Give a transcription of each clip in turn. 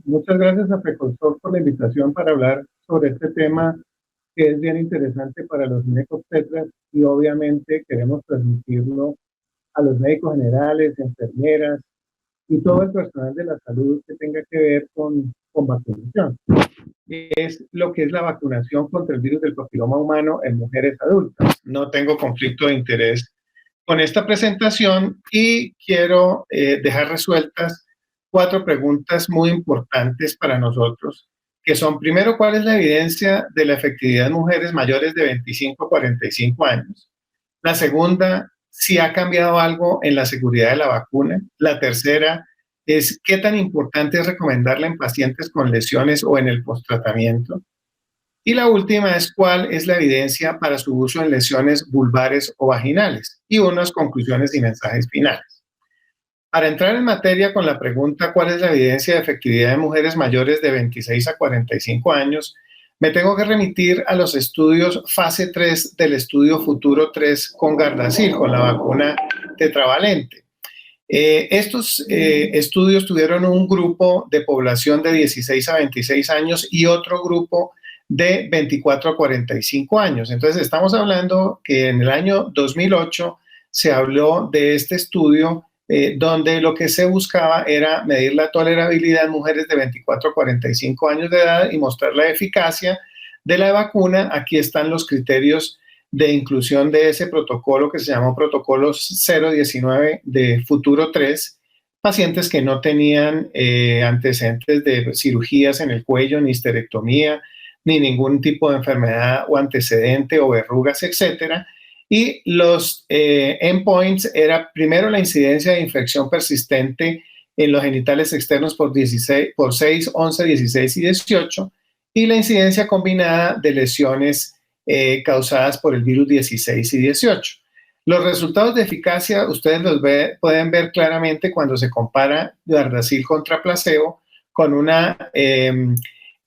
Muchas gracias a Fecolsoc por la invitación para hablar sobre este tema que es bien interesante para los ginecobstetras y obviamente queremos transmitirlo a los médicos generales, enfermeras y todo el personal de la salud que tenga que ver con vacunación. Es lo que es la vacunación contra el virus del papiloma humano en mujeres adultas. No tengo conflicto de interés con esta presentación y quiero dejar resueltas 4 preguntas muy importantes para nosotros, que son, primero, ¿cuál es la evidencia de la efectividad en mujeres mayores de 25 a 45 años? La segunda, si ha cambiado algo en la seguridad de la vacuna. La tercera es, ¿qué tan importante es recomendarla en pacientes con lesiones o en el posttratamiento? Y la última es cuál es la evidencia para su uso en lesiones vulvares o vaginales y unas conclusiones y mensajes finales. Para entrar en materia con la pregunta cuál es la evidencia de efectividad en mujeres mayores de 26 a 45 años, me tengo que remitir a los estudios fase 3 del estudio Futuro 3 con Gardasil, con la vacuna tetravalente. Estos estudios tuvieron un grupo de población de 16 a 26 años y otro grupo de 24 a 45 años. Entonces, estamos hablando que en el año 2008 se habló de este estudio donde lo que se buscaba era medir la tolerabilidad en mujeres de 24 a 45 años de edad y mostrar la eficacia de la vacuna. Aquí están los criterios de inclusión de ese protocolo que se llamó protocolo 019 de Futuro 3, pacientes que no tenían antecedentes de cirugías en el cuello, ni histerectomía, ni ningún tipo de enfermedad o antecedente o verrugas, etcétera. Y los endpoints era primero la incidencia de infección persistente en los genitales externos por 6, 11, 16 y 18, y la incidencia combinada de lesiones causadas por el virus 16 y 18. Los resultados de eficacia ustedes los pueden ver claramente cuando se compara Gardasil contra placebo con una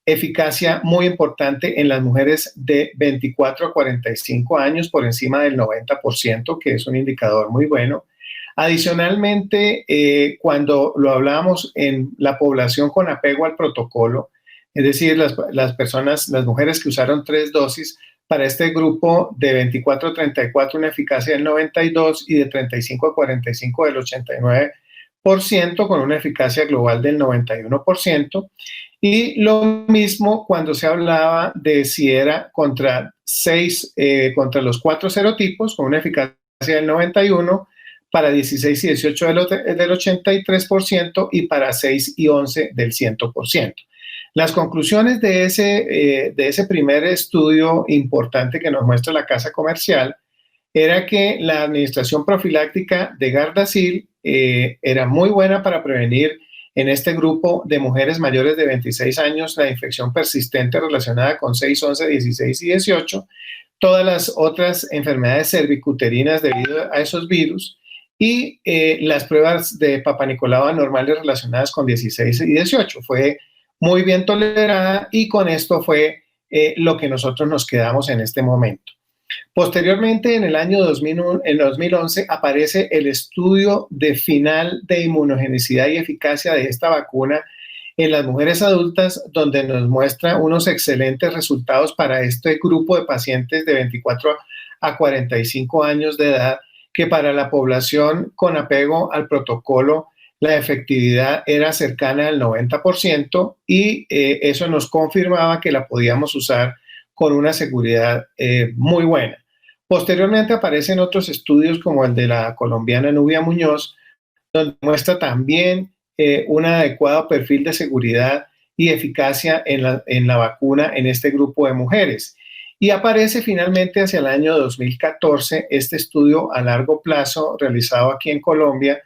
eficacia muy importante en las mujeres de 24 a 45 años por encima del 90%, que es un indicador muy bueno. Adicionalmente, cuando lo hablamos en la población con apego al protocolo, es decir, las personas, las mujeres que usaron 3 dosis, para este grupo de 24 a 34 una eficacia del 92 y de 35 a 45 del 89%, con una eficacia global del 91%. Y lo mismo cuando se hablaba de si era contra los 4 serotipos, con una eficacia del 91%, para 16 y 18 del 83% y para 6 y 11 del 100%. Las conclusiones de ese primer estudio importante que nos muestra la casa comercial era que la administración profiláctica de Gardasil era muy buena para prevenir en este grupo de mujeres mayores de 26 años la infección persistente relacionada con 6, 11, 16 y 18, todas las otras enfermedades cervicuterinas debido a esos virus y las pruebas de Papa Nicolau anormales relacionadas con 16 y 18. Fue muy bien tolerada y con esto fue lo que nosotros nos quedamos en este momento. Posteriormente, en el año 2011, aparece el estudio de final de inmunogenicidad y eficacia de esta vacuna en las mujeres adultas, donde nos muestra unos excelentes resultados para este grupo de pacientes de 24 a 45 años de edad, que para la población con apego al protocolo la efectividad era cercana al 90% y eso nos confirmaba que la podíamos usar con una seguridad muy buena. Posteriormente aparecen otros estudios como el de la colombiana Nubia Muñoz, donde muestra también un adecuado perfil de seguridad y eficacia en la vacuna en este grupo de mujeres. Y aparece finalmente hacia el año 2014 este estudio a largo plazo realizado aquí en Colombia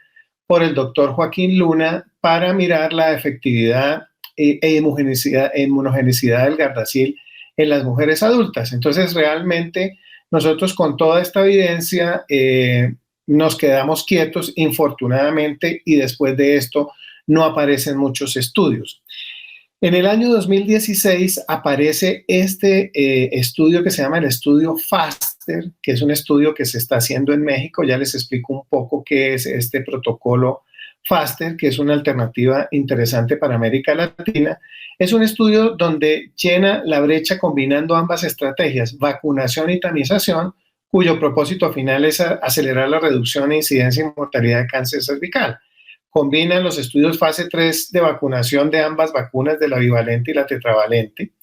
por el doctor Joaquín Luna para mirar la efectividad e inmunogenicidad del Gardasil en las mujeres adultas. Entonces, realmente, nosotros con toda esta evidencia nos quedamos quietos, infortunadamente, y después de esto no aparecen muchos estudios. En el año 2016 aparece este estudio que se llama el estudio FASTER, que es un estudio que se está haciendo en México. Ya les explico un poco qué es este protocolo FASTER, que es una alternativa interesante para América Latina. Es un estudio donde llena la brecha combinando ambas estrategias, vacunación y tamización, cuyo propósito final es acelerar la reducción e incidencia y mortalidad de cáncer cervical. Combinan los estudios fase 3 de vacunación de ambas vacunas, de la bivalente y la tetravalente.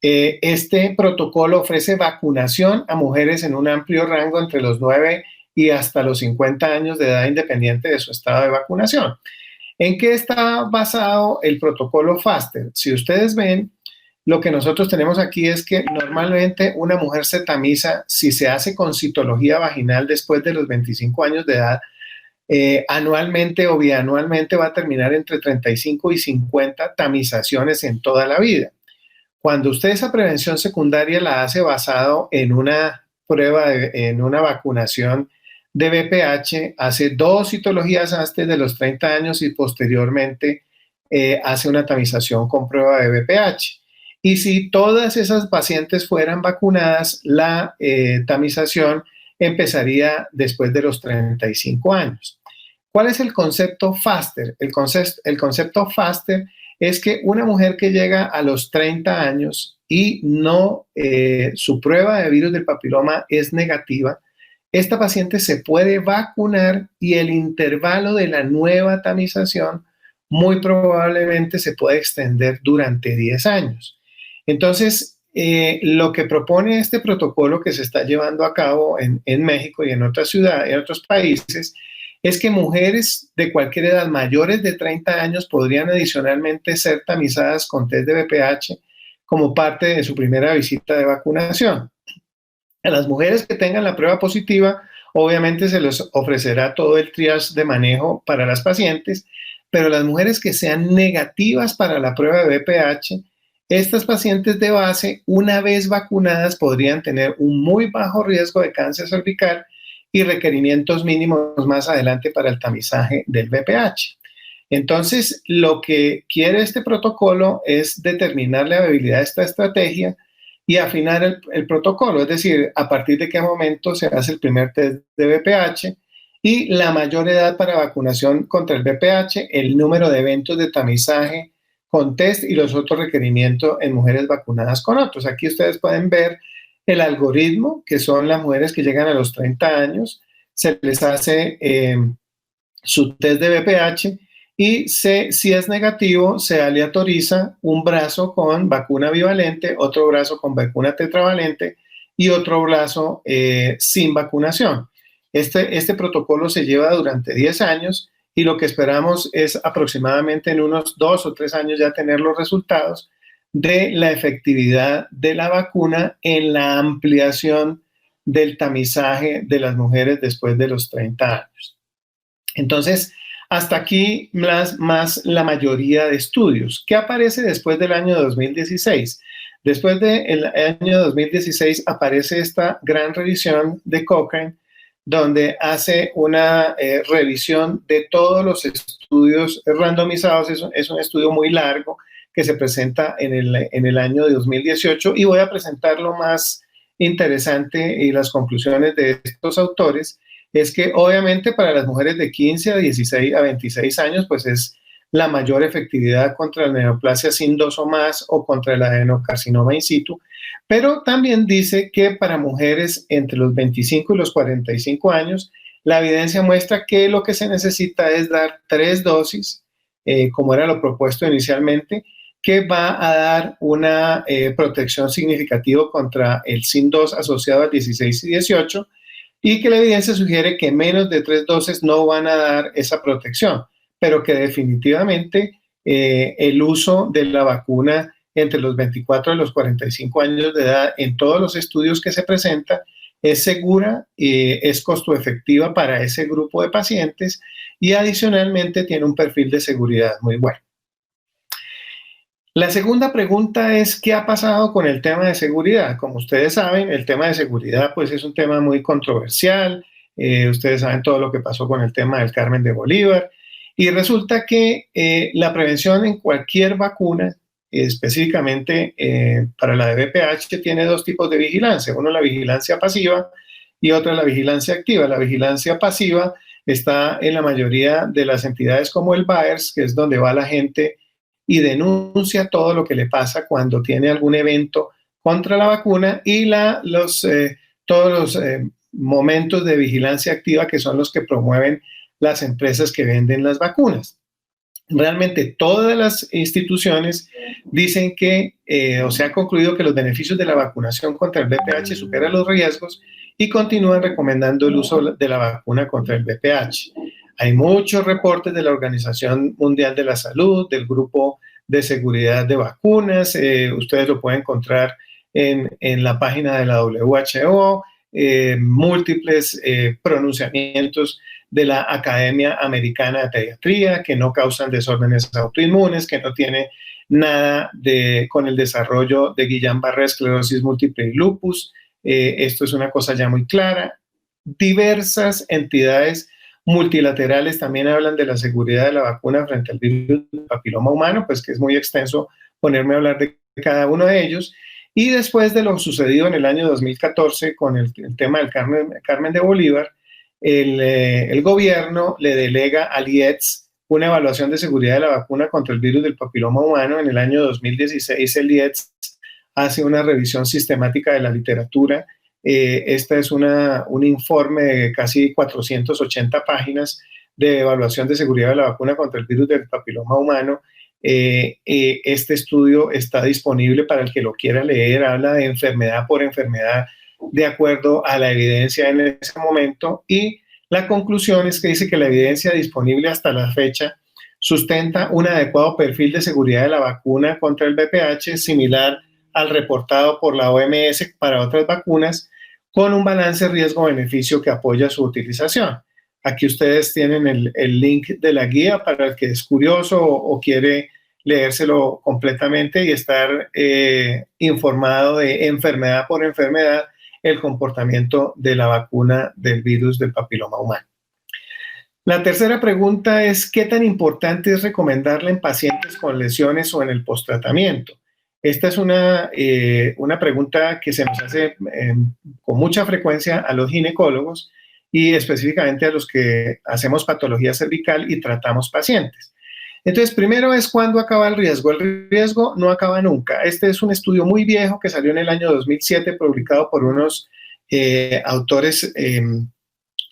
Este protocolo ofrece vacunación a mujeres en un amplio rango entre los 9 y hasta los 50 años de edad, independiente de su estado de vacunación. ¿En qué está basado el protocolo FASTER? Si ustedes ven, lo que nosotros tenemos aquí es que normalmente una mujer se tamiza si se hace con citología vaginal después de los 25 años de edad. Anualmente o bianualmente va a terminar entre 35 y 50 tamizaciones en toda la vida. Cuando usted esa prevención secundaria la hace basado en una prueba, en una vacunación de VPH, hace 2 citologías antes de los 30 años y posteriormente hace una tamización con prueba de VPH. Y si todas esas pacientes fueran vacunadas, la tamización empezaría después de los 35 años. ¿Cuál es el concepto FASTER? El concepto FASTER es que una mujer que llega a los 30 años y no, su prueba de virus del papiloma es negativa, esta paciente se puede vacunar y el intervalo de la nueva tamización muy probablemente se puede extender durante 10 años. Entonces, lo que propone este protocolo que se está llevando a cabo en México y en otras ciudades, en otros países, es que mujeres de cualquier edad mayores de 30 años podrían adicionalmente ser tamizadas con test de VPH como parte de su primera visita de vacunación. A las mujeres que tengan la prueba positiva, obviamente se les ofrecerá todo el triage de manejo para las pacientes, pero las mujeres que sean negativas para la prueba de VPH, estas pacientes de base, una vez vacunadas, podrían tener un muy bajo riesgo de cáncer cervical y requerimientos mínimos más adelante para el tamizaje del VPH. Entonces, lo que quiere este protocolo es determinar la viabilidad de esta estrategia y afinar el protocolo, es decir, a partir de qué momento se hace el primer test de VPH y la mayor edad para vacunación contra el VPH, el número de eventos de tamizaje con test y los otros requerimientos en mujeres vacunadas con otros. Aquí ustedes pueden ver el algoritmo, que son las mujeres que llegan a los 30 años, se les hace su test de VPH y si es negativo, se aleatoriza un brazo con vacuna bivalente, otro brazo con vacuna tetravalente y otro brazo sin vacunación. Este protocolo se lleva durante 10 años y lo que esperamos es aproximadamente en unos 2 o 3 años ya tener los resultados de la efectividad de la vacuna en la ampliación del tamizaje de las mujeres después de los 30 años. Entonces, hasta aquí más la mayoría de estudios. ¿Qué aparece después del año 2016? Después del año 2016 aparece esta gran revisión de Cochrane, donde hace una revisión de todos los estudios randomizados. Es un estudio muy largo que se presenta en el año de 2018 y voy a presentar lo más interesante y las conclusiones de estos autores. Es que obviamente para las mujeres de 15 a 26 años, pues es la mayor efectividad contra la neoplasia sin 2 o más o contra el adenocarcinoma in situ, pero también dice que para mujeres entre los 25 y los 45 años, la evidencia muestra que lo que se necesita es dar 3 dosis, como era lo propuesto inicialmente, que va a dar una protección significativa contra el SIN2 asociado al 16 y 18, y que la evidencia sugiere que menos de 3 dosis no van a dar esa protección, pero que definitivamente el uso de la vacuna entre los 24 y los 45 años de edad en todos los estudios que se presentan es segura, es costo efectiva para ese grupo de pacientes y adicionalmente tiene un perfil de seguridad muy bueno. La segunda pregunta es, ¿qué ha pasado con el tema de seguridad? Como ustedes saben, el tema de seguridad pues es un tema muy controversial. Ustedes saben todo lo que pasó con el tema del Carmen de Bolívar. Y resulta que la prevención en cualquier vacuna, específicamente para la de VPH, tiene 2 tipos de vigilancia. Uno, la vigilancia pasiva y otra, la vigilancia activa. La vigilancia pasiva está en la mayoría de las entidades como el BAERS, que es donde va la gente y denuncia todo lo que le pasa cuando tiene algún evento contra la vacuna, y todos los momentos de vigilancia activa, que son los que promueven las empresas que venden las vacunas. Realmente todas las instituciones dicen que, o se ha concluido que los beneficios de la vacunación contra el VPH superan los riesgos, y continúan recomendando el uso de la vacuna contra el VPH. Hay muchos reportes de la Organización Mundial de la Salud, del Grupo de Seguridad de Vacunas, ustedes lo pueden encontrar en la página de la WHO, múltiples pronunciamientos de la Academia Americana de Pediatría, que no causan desórdenes autoinmunes, que no tiene nada con el desarrollo de Guillain-Barré, esclerosis múltiple y lupus. Esto es una cosa ya muy clara. Diversas entidades multilaterales también hablan de la seguridad de la vacuna frente al virus del papiloma humano, pues que es muy extenso ponerme a hablar de cada uno de ellos. Y después de lo sucedido en el año 2014 con el tema del Carmen de Bolívar, el gobierno le delega al IETS una evaluación de seguridad de la vacuna contra el virus del papiloma humano. En el año 2016 el IETS hace una revisión sistemática de la literatura. Este es un informe de casi 480 páginas de evaluación de seguridad de la vacuna contra el virus del papiloma humano. Este estudio está disponible para el que lo quiera leer, habla de enfermedad por enfermedad de acuerdo a la evidencia en ese momento, y la conclusión es que dice que la evidencia disponible hasta la fecha sustenta un adecuado perfil de seguridad de la vacuna contra el VPH similar al reportado por la OMS para otras vacunas, con un balance riesgo-beneficio que apoya su utilización. Aquí ustedes tienen el link de la guía para el que es curioso o quiere leérselo completamente y estar informado de enfermedad por enfermedad el comportamiento de la vacuna del virus del papiloma humano. La tercera pregunta es: ¿qué tan importante es recomendarla en pacientes con lesiones o en el posttratamiento? Esta es una pregunta que se nos hace con mucha frecuencia a los ginecólogos y específicamente a los que hacemos patología cervical y tratamos pacientes. Entonces, primero es cuándo acaba el riesgo. El riesgo no acaba nunca. Este es un estudio muy viejo que salió en el año 2007, publicado por unos autores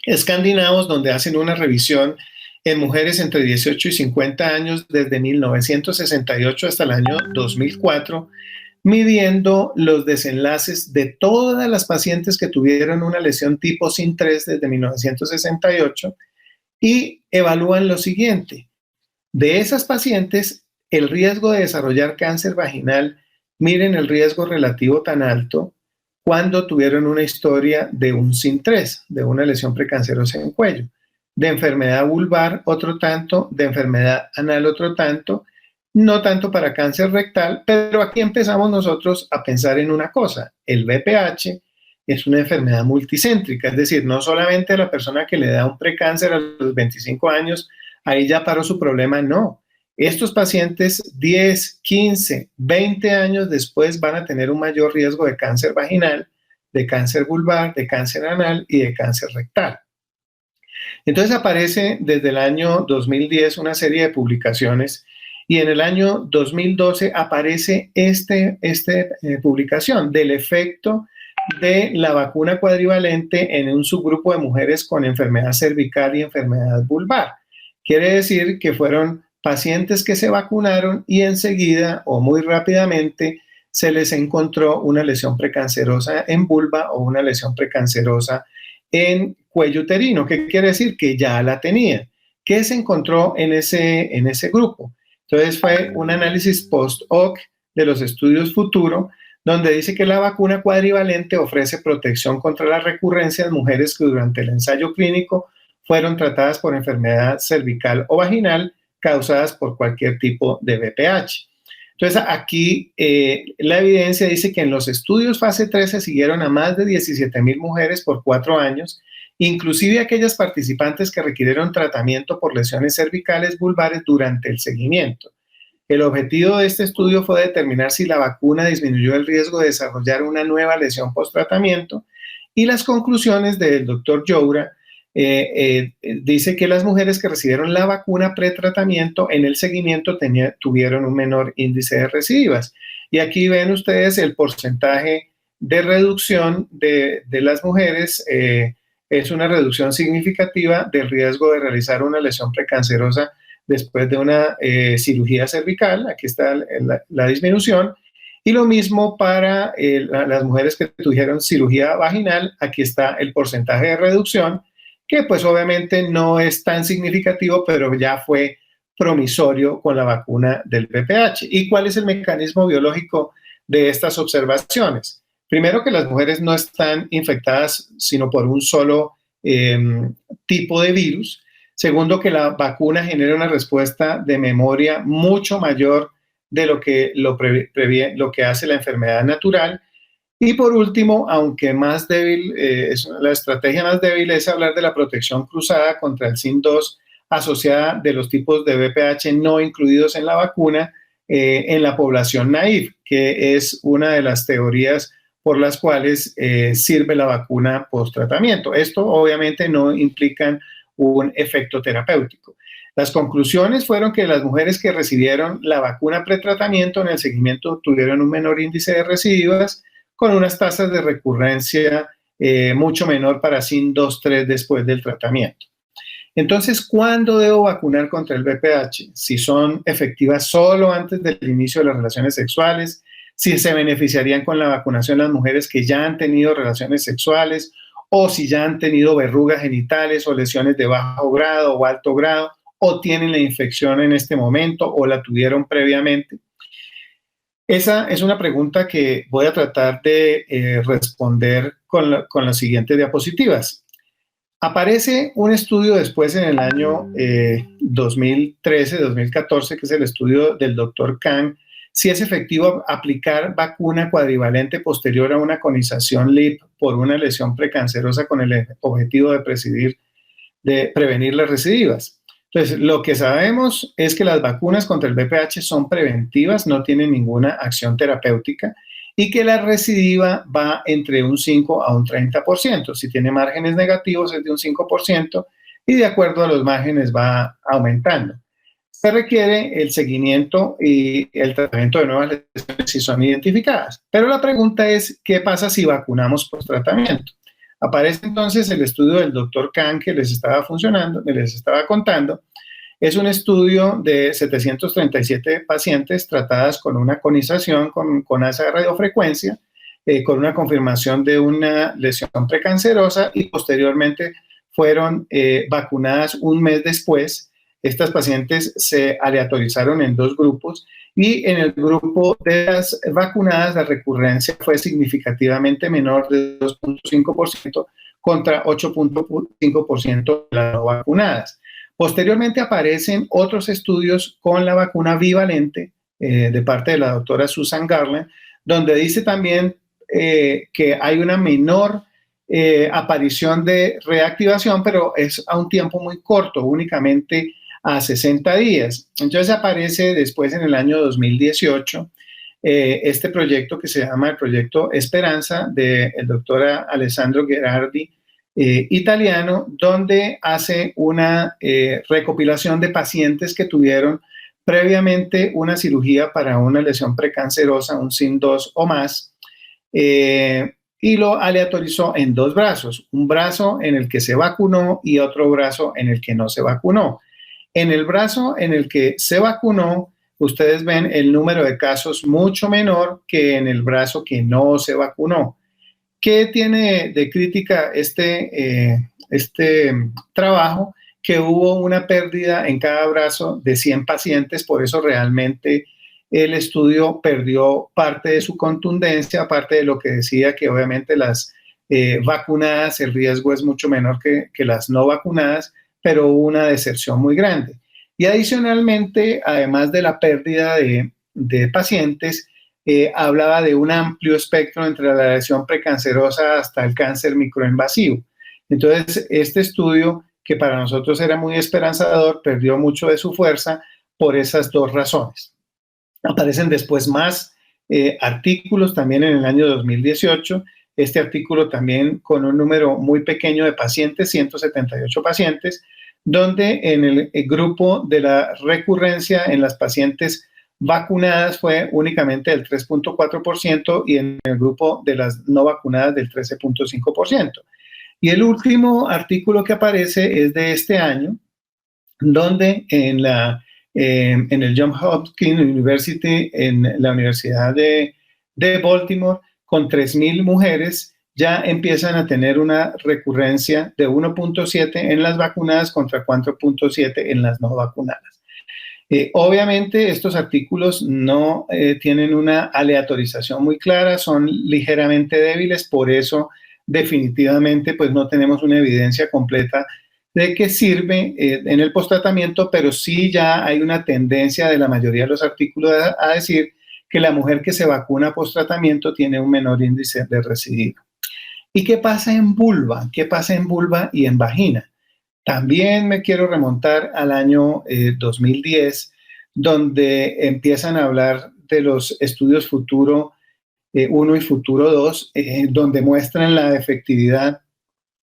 escandinavos, donde hacen una revisión en mujeres entre 18 y 50 años desde 1968 hasta el año 2004, midiendo los desenlaces de todas las pacientes que tuvieron una lesión tipo SIN3 desde 1968, y evalúan lo siguiente: de esas pacientes, el riesgo de desarrollar cáncer vaginal, miren el riesgo relativo tan alto cuando tuvieron una historia de un SIN3, de una lesión precancerosa en cuello, de enfermedad vulvar otro tanto, de enfermedad anal otro tanto, no tanto para cáncer rectal, pero aquí empezamos nosotros a pensar en una cosa: el VPH es una enfermedad multicéntrica, es decir, no solamente a la persona que le da un precáncer a los 25 años, ahí ya paró su problema, no. Estos pacientes 10, 15, 20 años después van a tener un mayor riesgo de cáncer vaginal, de cáncer vulvar, de cáncer anal y de cáncer rectal. Entonces aparece desde el año 2010 una serie de publicaciones, y en el año 2012 aparece esta publicación del efecto de la vacuna cuadrivalente en un subgrupo de mujeres con enfermedad cervical y enfermedad vulvar. Quiere decir que fueron pacientes que se vacunaron y enseguida o muy rápidamente se les encontró una lesión precancerosa en vulva o una lesión precancerosa en cuello uterino. ¿Qué quiere decir? Que ya la tenían. ¿Qué se encontró en ese grupo? Entonces fue un análisis post-hoc de los estudios futuro, donde dice que la vacuna cuadrivalente ofrece protección contra la recurrencia en mujeres que durante el ensayo clínico fueron tratadas por enfermedad cervical o vaginal causadas por cualquier tipo de VPH. Entonces, aquí la evidencia dice que en los estudios fase 3 se siguieron a más de 17,000 mujeres por 4 años, inclusive aquellas participantes que requirieron tratamiento por lesiones cervicales vulvares durante el seguimiento. El objetivo de este estudio fue determinar si la vacuna disminuyó el riesgo de desarrollar una nueva lesión post-tratamiento, y las conclusiones del doctor Joura dice que las mujeres que recibieron la vacuna pretratamiento en el seguimiento tuvieron un menor índice de recidivas. Y aquí ven ustedes el porcentaje de reducción de las mujeres. Es una reducción significativa del riesgo de realizar una lesión precancerosa después de una cirugía cervical. Aquí está la disminución. Y lo mismo para las mujeres que tuvieron cirugía vaginal. Aquí está el porcentaje de reducción, que pues obviamente no es tan significativo, pero ya fue promisorio con la vacuna del VPH. ¿Y cuál es el mecanismo biológico de estas observaciones? Primero, que las mujeres no están infectadas sino por un solo tipo de virus. Segundo, que la vacuna genera una respuesta de memoria mucho mayor de lo que hace la enfermedad natural. Y por último, aunque más débil, la estrategia más débil es hablar de la protección cruzada contra el SIN2 asociada de los tipos de VPH no incluidos en la vacuna en la población naive, que es una de las teorías por las cuales sirve la vacuna post-tratamiento. Esto obviamente no implica un efecto terapéutico. Las conclusiones fueron que las mujeres que recibieron la vacuna pretratamiento en el seguimiento tuvieron un menor índice de recidivas, con unas tasas de recurrencia mucho menor para SIN2-3 después del tratamiento. Entonces, ¿cuándo debo vacunar contra el VPH? Si son efectivas solo antes del inicio de las relaciones sexuales, si se beneficiarían con la vacunación las mujeres que ya han tenido relaciones sexuales, o si ya han tenido verrugas genitales o lesiones de bajo grado o alto grado, o tienen la infección en este momento o la tuvieron previamente. Esa es una pregunta que voy a tratar de responder con las siguientes diapositivas. Aparece un estudio después en el año 2013-2014, que es el estudio del doctor Kang, si es efectivo aplicar vacuna cuadrivalente posterior a una conización LIP por una lesión precancerosa con el objetivo de prevenir las recidivas. Entonces, lo que sabemos es que las vacunas contra el VPH son preventivas, no tienen ninguna acción terapéutica, y que la recidiva va entre un 5 a un 30%. Si tiene márgenes negativos es de un 5%, y de acuerdo a los márgenes va aumentando. Se requiere el seguimiento y el tratamiento de nuevas lesiones si son identificadas. Pero la pregunta es, ¿qué pasa si vacunamos post tratamiento? Aparece entonces el estudio del doctor Kang que les estaba contando. Es un estudio de 737 pacientes tratadas con una conización con asa de radiofrecuencia, con una confirmación de una lesión precancerosa, y posteriormente fueron vacunadas un mes después. Estas pacientes se aleatorizaron en dos grupos, y en el grupo de las vacunadas la recurrencia fue significativamente menor de 2.5% contra 8.5% de las no vacunadas. Posteriormente aparecen otros estudios con la vacuna bivalente de parte de la doctora Susan Garland, donde dice también que hay una menor aparición de reactivación, pero es a un tiempo muy corto, únicamente a 60 días. Entonces aparece después en el año 2018 este proyecto que se llama el Proyecto Esperanza del doctor Alessandro Gherardi, italiano, donde hace una recopilación de pacientes que tuvieron previamente una cirugía para una lesión precancerosa, un SIN2 o más, y lo aleatorizó en dos brazos, un brazo en el que se vacunó y otro brazo en el que no se vacunó. En el brazo en el que se vacunó, ustedes ven el número de casos mucho menor que en el brazo que no se vacunó. ¿Qué tiene de crítica este trabajo? Que hubo una pérdida en cada brazo de 100 pacientes, por eso realmente el estudio perdió parte de su contundencia, aparte de lo que decía que obviamente las vacunadas, el riesgo es mucho menor que las no vacunadas, pero hubo una deserción muy grande. Y adicionalmente, además de la pérdida de pacientes, hablaba de un amplio espectro entre la lesión precancerosa hasta el cáncer microinvasivo. Entonces, este estudio, que para nosotros era muy esperanzador, perdió mucho de su fuerza por esas dos razones. Aparecen después más artículos también en el año 2018, este artículo también con un número muy pequeño de pacientes, 178 pacientes, donde en el grupo de la recurrencia en las pacientes vacunadas fue únicamente del 3.4% y en el grupo de las no vacunadas del 13.5%. Y el último artículo que aparece es de este año, donde en el Johns Hopkins University, en la Universidad de Baltimore, con 3.000 mujeres, ya empiezan a tener una recurrencia de 1.7 en las vacunadas contra 4.7 en las no vacunadas. Obviamente estos artículos no tienen una aleatorización muy clara, son ligeramente débiles, por eso definitivamente pues no tenemos una evidencia completa de que sirve en el posttratamiento, pero sí ya hay una tendencia de la mayoría de los artículos a decir que la mujer que se vacuna posttratamiento tiene un menor índice de recidiva. ¿Y qué pasa en vulva? ¿Qué pasa en vulva y en vagina? También me quiero remontar al año 2010, donde empiezan a hablar de los estudios Futuro 1 y Futuro 2, donde muestran la efectividad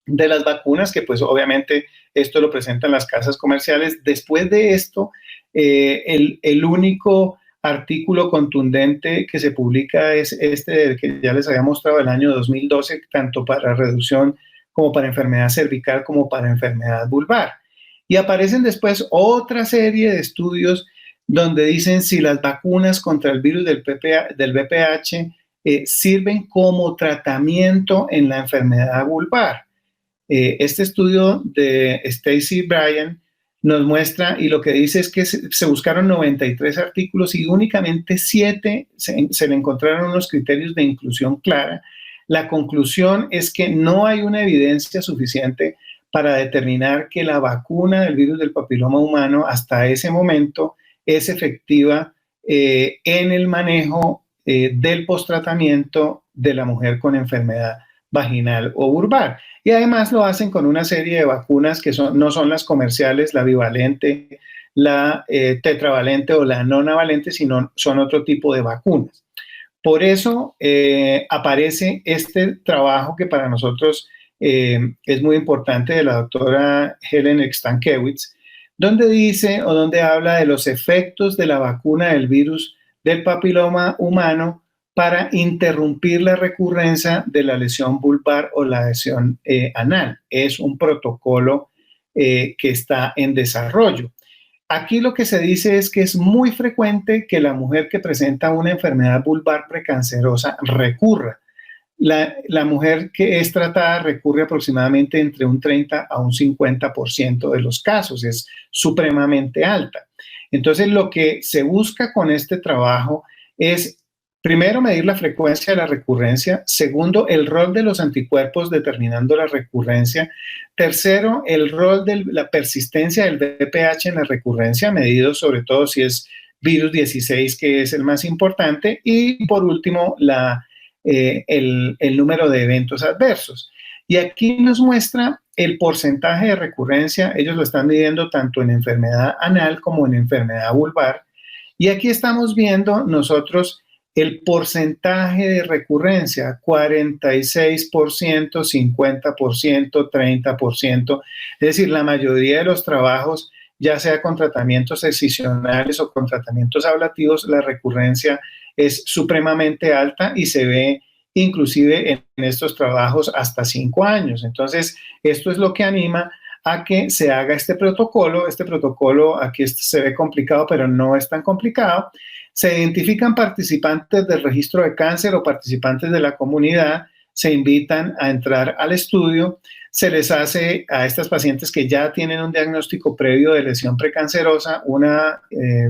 de las vacunas, que pues obviamente esto lo presentan las casas comerciales. Después de esto, el único artículo contundente que se publica es este que ya les había mostrado el año 2012, tanto para reducción como para enfermedad cervical como para enfermedad vulvar. Y aparecen después otra serie de estudios donde dicen si las vacunas contra el virus del VPH sirven como tratamiento en la enfermedad vulvar. Este estudio de Stacy Bryan nos muestra, y lo que dice es que se buscaron 93 artículos y únicamente 7 se le encontraron unos criterios de inclusión clara. La conclusión es que no hay una evidencia suficiente para determinar que la vacuna del virus del papiloma humano hasta ese momento es efectiva en el manejo del posttratamiento de la mujer con enfermedad vaginal o vulvar. Y además lo hacen con una serie de vacunas que no son las comerciales, la bivalente, la tetravalente o la nonavalente, sino son otro tipo de vacunas. Por eso aparece este trabajo que para nosotros es muy importante, de la doctora Helen Stankiewicz, donde dice o donde habla de los efectos de la vacuna del virus del papiloma humano para interrumpir la recurrencia de la lesión vulvar o la lesión anal. Es un protocolo que está en desarrollo. Aquí lo que se dice es que es muy frecuente que la mujer que presenta una enfermedad vulvar precancerosa recurra. La mujer que es tratada recurre aproximadamente entre un 30 a un 50% de los casos, es supremamente alta. Entonces, lo que se busca con este trabajo es, primero, medir la frecuencia de la recurrencia. Segundo, el rol de los anticuerpos determinando la recurrencia. Tercero, el rol de la persistencia del VPH en la recurrencia, medido sobre todo si es virus 16, que es el más importante. Y por último, el número de eventos adversos. Y aquí nos muestra el porcentaje de recurrencia. Ellos lo están midiendo tanto en enfermedad anal como en enfermedad vulvar. Y aquí estamos viendo nosotros el porcentaje de recurrencia, 46%, 50%, 30%. Es decir, la mayoría de los trabajos, ya sea con tratamientos excisionales o con tratamientos ablativos, la recurrencia es supremamente alta y se ve inclusive en estos trabajos hasta 5 años. Entonces, esto es lo que anima a que se haga este protocolo. Este protocolo aquí se ve complicado, pero no es tan complicado. Se identifican participantes del registro de cáncer o participantes de la comunidad, se invitan a entrar al estudio, se les hace a estas pacientes que ya tienen un diagnóstico previo de lesión precancerosa una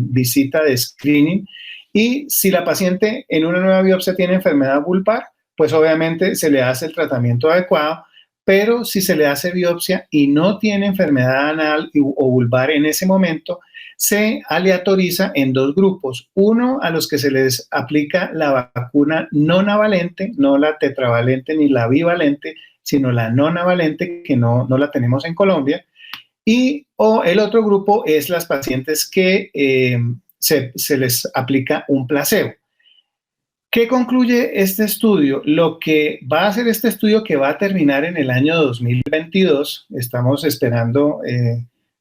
visita de screening, y si la paciente en una nueva biopsia tiene enfermedad vulvar, pues obviamente se le hace el tratamiento adecuado. Pero si se le hace biopsia y no tiene enfermedad anal o vulvar en ese momento, se aleatoriza en 2 grupos. Uno, a los que se les aplica la vacuna nonavalente, no la tetravalente ni la bivalente, sino la nonavalente, que no la tenemos en Colombia. Y el otro grupo es las pacientes que se les aplica un placebo. ¿Qué concluye este estudio? Lo que va a hacer este estudio, que va a terminar en el año 2022, estamos esperando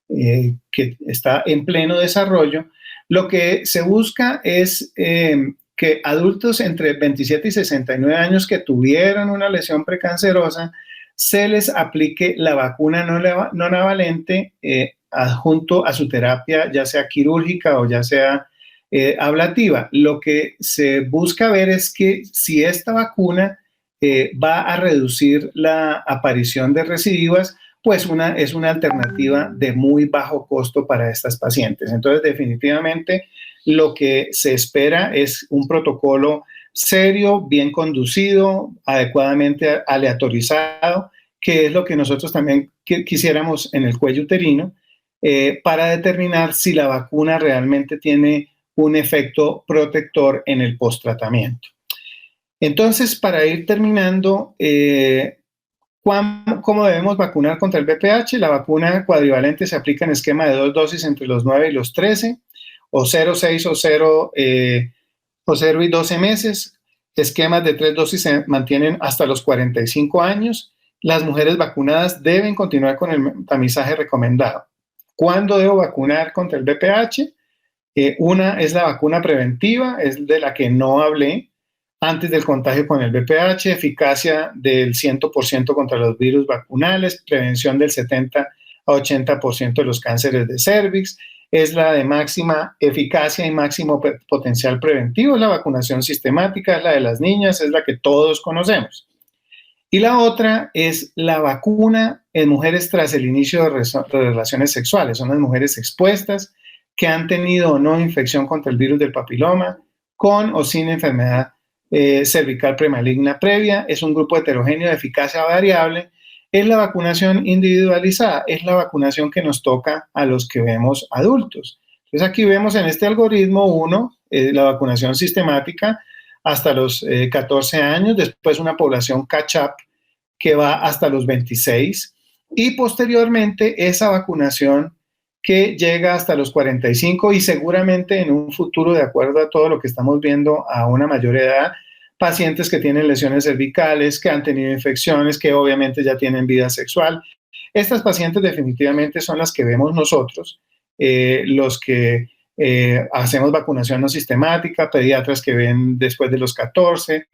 que está en pleno desarrollo, lo que se busca es que adultos entre 27 y 69 años que tuvieron una lesión precancerosa se les aplique la vacuna no navalente adjunto a su terapia, ya sea quirúrgica o ya sea ablativa. Lo que se busca ver es que si esta vacuna va a reducir la aparición de recidivas, pues es una alternativa de muy bajo costo para estas pacientes. Entonces, definitivamente, lo que se espera es un protocolo serio, bien conducido, adecuadamente aleatorizado, que es lo que nosotros también quisiéramos en el cuello uterino, para determinar si la vacuna realmente tiene un efecto protector en el posttratamiento. Entonces, para ir terminando, ¿cómo debemos vacunar contra el VPH? La vacuna cuadrivalente se aplica en esquema de 2 dosis entre los 9 y los 13, o 0, 6 o 0 y 12 meses. Esquemas de 3 dosis se mantienen hasta los 45 años. Las mujeres vacunadas deben continuar con el tamizaje recomendado. ¿Cuándo debo vacunar contra el VPH? Una es la vacuna preventiva, es de la que no hablé, antes del contagio con el VPH, eficacia del 100% contra los virus vacunales, prevención del 70 a 80% de los cánceres de cervix, es la de máxima eficacia y máximo potencial preventivo, es la vacunación sistemática, es la de las niñas, es la que todos conocemos. Y la otra es la vacuna en mujeres tras el inicio de relaciones sexuales, son las mujeres expuestas que han tenido o no infección contra el virus del papiloma, con o sin enfermedad cervical premaligna previa. Es un grupo heterogéneo de eficacia variable. Es la vacunación individualizada, es la vacunación que nos toca a los que vemos adultos. Entonces aquí vemos en este algoritmo 1, la vacunación sistemática hasta los 14 años, después una población catch-up que va hasta los 26 y posteriormente esa vacunación que llega hasta los 45 y seguramente en un futuro, de acuerdo a todo lo que estamos viendo a una mayor edad, pacientes que tienen lesiones cervicales, que han tenido infecciones, que obviamente ya tienen vida sexual. Estas pacientes definitivamente son las que vemos nosotros, los que hacemos vacunación no sistemática, pediatras que ven después de los 14,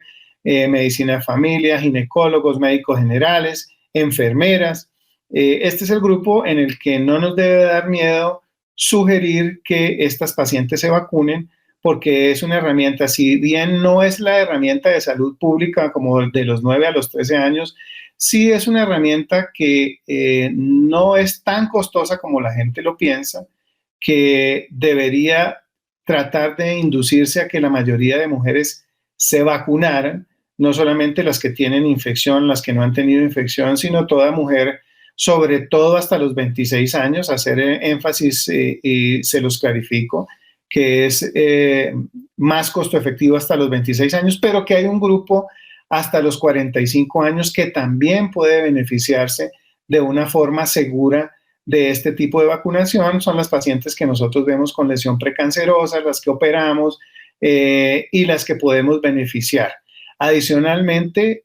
medicina de familia, ginecólogos, médicos generales, enfermeras. Este es el grupo en el que no nos debe dar miedo sugerir que estas pacientes se vacunen, porque es una herramienta, si bien no es la herramienta de salud pública como de los 9 a los 13 años, sí es una herramienta que no es tan costosa como la gente lo piensa, que debería tratar de inducirse a que la mayoría de mujeres se vacunaran, no solamente las que tienen infección, las que no han tenido infección, sino toda mujer, sobre todo hasta los 26 años, hacer énfasis y se los clarifico, que es más costo efectivo hasta los 26 años, pero que hay un grupo hasta los 45 años que también puede beneficiarse de una forma segura de este tipo de vacunación. Son las pacientes que nosotros vemos con lesión precancerosa, las que operamos y las que podemos beneficiar. Adicionalmente,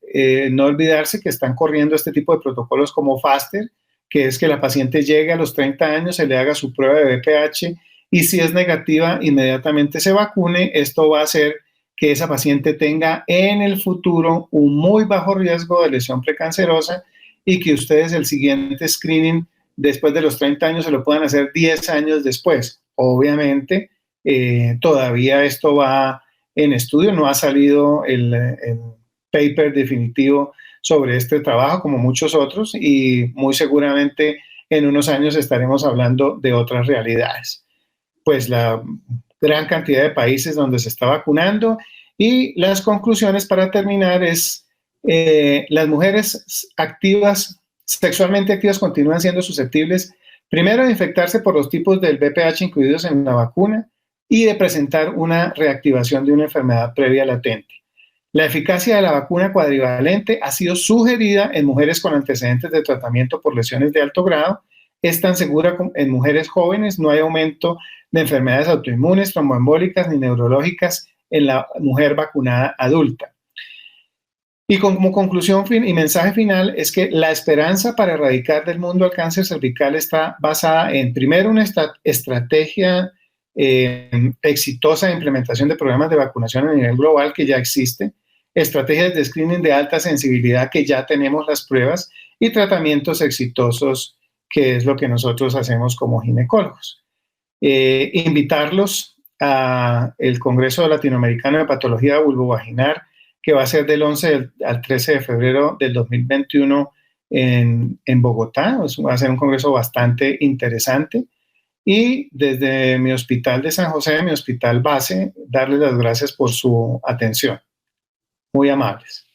no olvidarse que están corriendo este tipo de protocolos como FASTER, que es que la paciente llegue a los 30 años, se le haga su prueba de VPH y si es negativa, inmediatamente se vacune. Esto va a hacer que esa paciente tenga en el futuro un muy bajo riesgo de lesión precancerosa y que ustedes el siguiente screening después de los 30 años se lo puedan hacer 10 años después. Obviamente, todavía esto va en estudio, no ha salido el paper definitivo sobre este trabajo como muchos otros y muy seguramente en unos años estaremos hablando de otras realidades. Pues la gran cantidad de países donde se está vacunando y las conclusiones para terminar es las mujeres activas, sexualmente activas continúan siendo susceptibles primero de infectarse por los tipos del VPH incluidos en la vacuna y de presentar una reactivación de una enfermedad previa latente. La eficacia de la vacuna cuadrivalente ha sido sugerida en mujeres con antecedentes de tratamiento por lesiones de alto grado. Es tan segura en mujeres jóvenes, no hay aumento de enfermedades autoinmunes, tromboembólicas ni neurológicas en la mujer vacunada adulta. Y como conclusión y mensaje final es que la esperanza para erradicar del mundo el cáncer cervical está basada en, primero, una estrategia exitosa de implementación de programas de vacunación a nivel global que ya existe, estrategias de screening de alta sensibilidad que ya tenemos las pruebas y tratamientos exitosos, que es lo que nosotros hacemos como ginecólogos. Invitarlos al Congreso Latinoamericano de Patología Vulvovaginal, que va a ser del 11 al 13 de febrero del 2021 en Bogotá. Va a ser un congreso bastante interesante. Y desde mi hospital de San José, mi hospital base, darles las gracias por su atención. Muy amables.